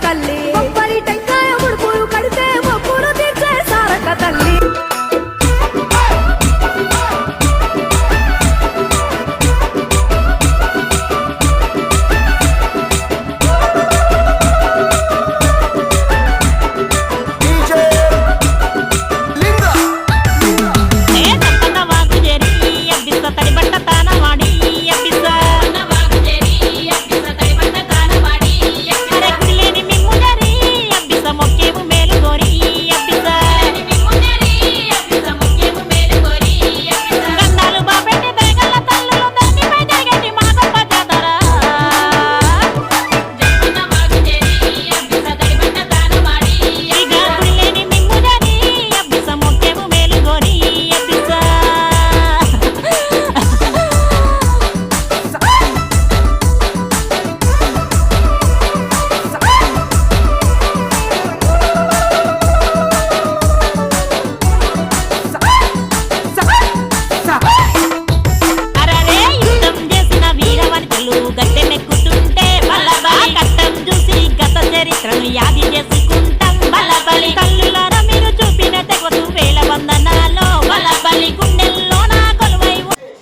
తల్లి కొబ్బరి టెంకాయ ముడుపులు కడితే మొక్కులు తీర్చే సారక్క తల్లి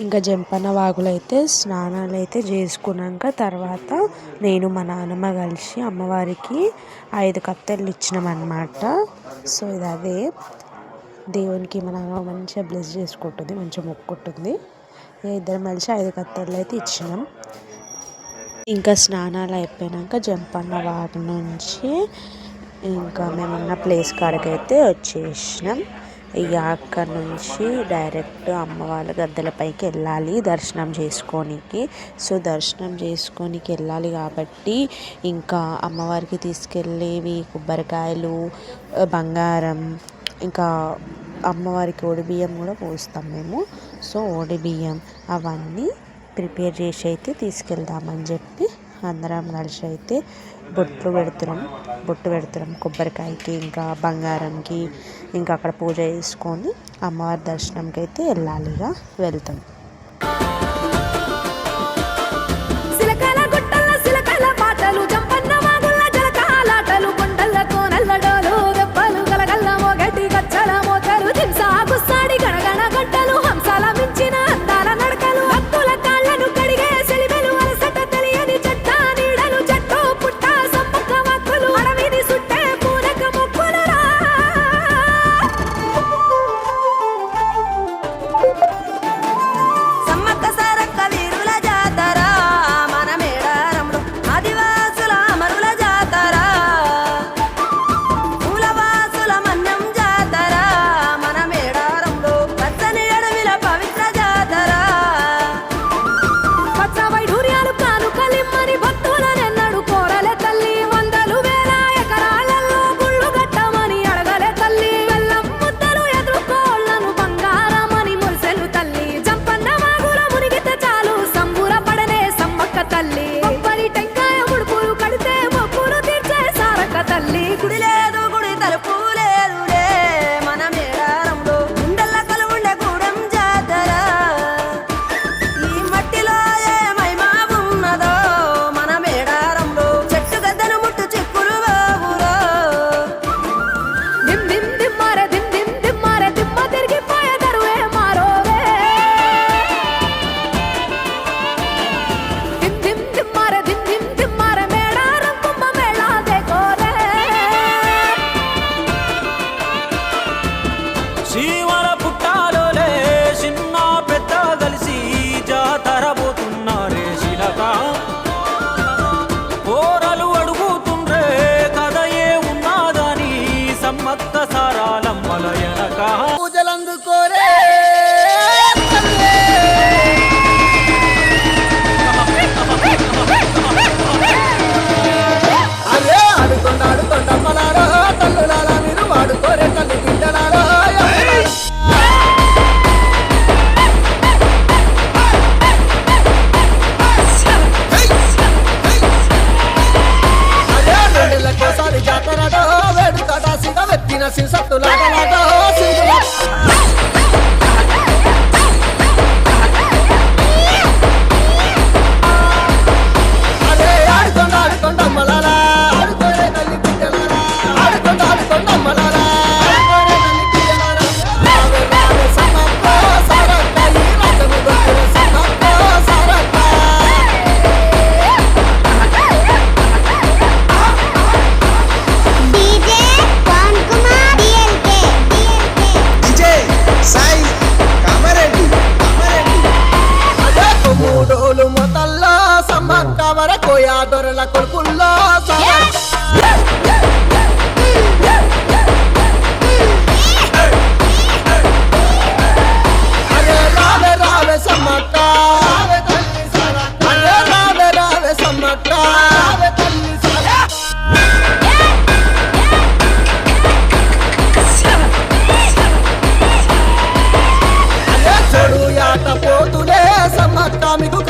ఇంకా జంపన్న వాగులో అయితే స్నానాలు అయితే చేసుకున్నాక తర్వాత నేను మా నాన్నమ్మ కలిసి అమ్మవారికి 5 కత్తెలు ఇచ్చినామన్నమాట. సో ఇది అదే దేవునికి మా నాన్న మంచిగా బ్లెస్ చేసుకుంటుంది, మంచిగా మొక్కుంటుంది. ఇద్దరం కలిసి 5 కత్తెలు అయితే ఇచ్చినాం. ఇంకా స్నానాలు అయిపోయాక జంపన్న వాగు నుంచి ఇంకా మేమున్న ప్లేస్ కాడికి అయితే వచ్చేసినాం. ఇక అక్కడ నుంచి డైరెక్ట్ అమ్మవారి గద్దెలపైకి వెళ్ళాలి దర్శనం చేసుకోనికి. సో దర్శనం చేసుకోనికి వెళ్ళాలి కాబట్టి ఇంకా అమ్మవారికి తీసుకెళ్ళేవి కొబ్బరికాయలు, బంగారం, ఇంకా అమ్మవారికి ఒడిబియ్యం కూడా పోస్తాం మేము. సో ఒడిబియ్యం అవన్నీ ప్రిపేర్ చేసి అయితే తీసుకెళ్దామని చెప్పి అందరం కలిసి అయితే బొట్టు పెడుతున్నాం కొబ్బరికాయకి, ఇంకా బంగారంకి. ఇంకా అక్కడ పూజ చేసుకొని అమ్మవారి దర్శనంకి అయితే వెళ్ళాలిగా వెళ్తాం.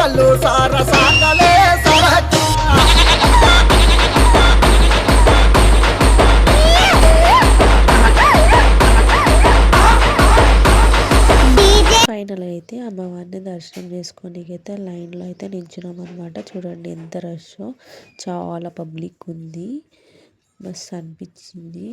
వాళ్ళు సార సాకలే సరక ఫైనల్ అయితే అమ్మవారిని దర్శనం చేసుకోనికి అయితే లైన్లో అయితే నిల్చున్నాం అనమాట. చూడండి ఎంత రష్, చాలా పబ్లిక్ ఉంది, మస్తు అనిపించింది.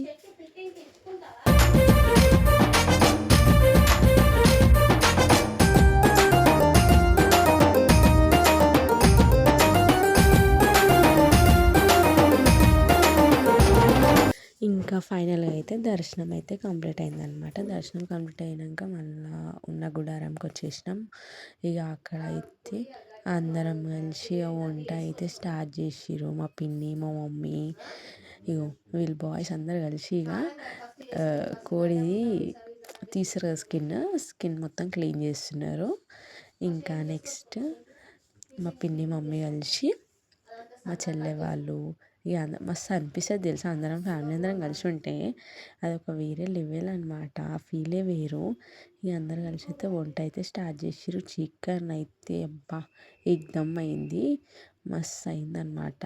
ఇంకా ఫైనల్గా అయితే దర్శనం అయితే కంప్లీట్ అయిందనమాట. దర్శనం కంప్లీట్ అయినాక మళ్ళీ ఉన్న గుడారంకి వచ్చేసినాం. ఇక అక్కడ అయితే అందరం కలిసి వంట అయితే స్టార్ట్ చేసిర్రు. మా పిన్ని, మా మమ్మీ, ఇగో వీళ్ళు బాయ్స్ అందరు కలిసి ఇక కోడిది తీసారు కదా, స్కిన్ మొత్తం క్లీన్ చేస్తున్నారు. ఇంకా నెక్స్ట్ మా పిన్ని మమ్మీ కలిసి మా చెల్లె వాళ్ళు ఇక మస్తు అనిపిస్తుంది తెలుసా. అందరం ఫ్యామిలీ అందరం కలిసి ఉంటే అదొక వేరే లెవెల్ అనమాట, ఆ ఫీలే వేరు. ఇక అందరు కలిసి అయితే వంట అయితే స్టార్ట్ చేసిర్రు. చికెన్ అయితే అబ్బా ఎగ్దమ్ అయింది, మస్తు అయిందనమాట.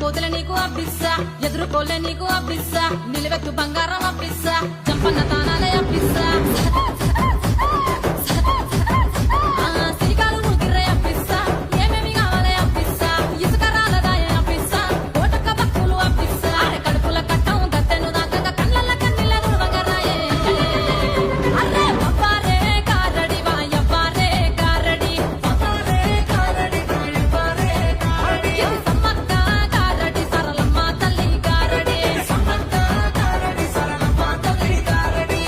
పోతులే నీకు అబ్బిస్సా, ఎదురుకోలే నీకు అబ్బిస్సా, నిలవెత్తు బంగారం అబ్బిస్సా, చంపన్న తానాలే అబ్బిస్సా, సిరికాలు ముగిరే అబ్బిస్సా, ఏమేమి కావాలే అబ్బిస్సా, ఇసుక రాలదాయ అబ్బిస్సా, కోటక్క బక్కులు అబ్బిస్సా, కడుపుల కట్టం గత్తెను దాకా కళ్ళ కన్నీళ్ళ రుణవగరాయే, అరే అవ్వారే కారడి వాయవ్వారే కారడి, అవ్వారే కారడి వాయవ్వారే కారడి, సమ్మక్క కారడి సరళమ్మ తల్లి కారడి, సమ్మక్క కారడి సరళమ్మ తల్లి కారడి.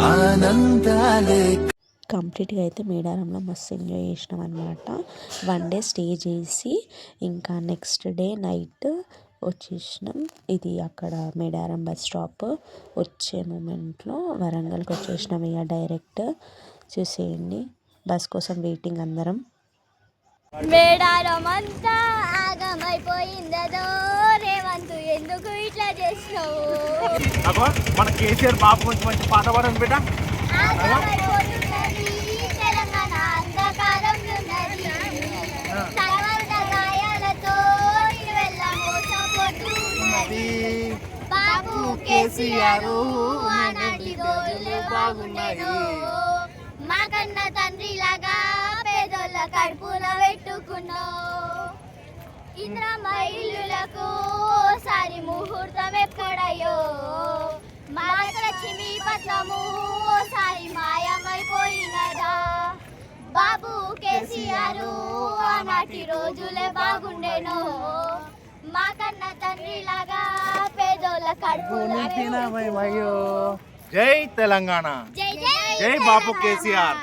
ఆనందాలే కంప్లీట్గా అయితే మేడారంలో మస్తు ఎంజాయ్ చేసినాం అనమాట. 1 డే స్టే చేసి ఇంకా నెక్స్ట్ డే నైట్ వచ్చేసినాం. ఇది అక్కడ మేడారం బస్ స్టాప్ వచ్చే మూమెంట్లో వరంగల్కి వచ్చేసినాం. ఇక డైరెక్ట్ చూసేయండి, బస్ కోసం వెయిటింగ్ అందరం. మేడారం అంతా ఆగమైపోయిందో, రేవంతు ఎందుకు ఇట్లా చేసినావు? మన కేసీఆర్ బాబు కొంచెం మంచి పాట పాడండి బిడ్డ. ఆగమైపోతున్నది తెలంగాణ అంధకారంలో ఉన్నది, తలవంత గాయాలతో ఇరువెల్ల మోసపోతున్నది. బాబు కేసీఆర్ ఆనాటి రోజులు బాగున్నాయి, మా కన్న తండ్రిలాగా పేదోళ్ళ కడుపున పెట్టుకున్నావు. ఇంద్రమ్మ ఇల్లులకు ఓసారి ముహూర్తం ఎక్కడయ్యో, మహాలక్ష్మి పట్నము ఓసారి మాయమైపోయినదా. బాబు కేసీఆర్ ఆనాటి రోజులే బాగుండేను, మా కన్న తండ్రిలాగా పేదోళ్ళ కడుపున జై తెలంగాణ, జై జై జై బాబు కేసీఆర్.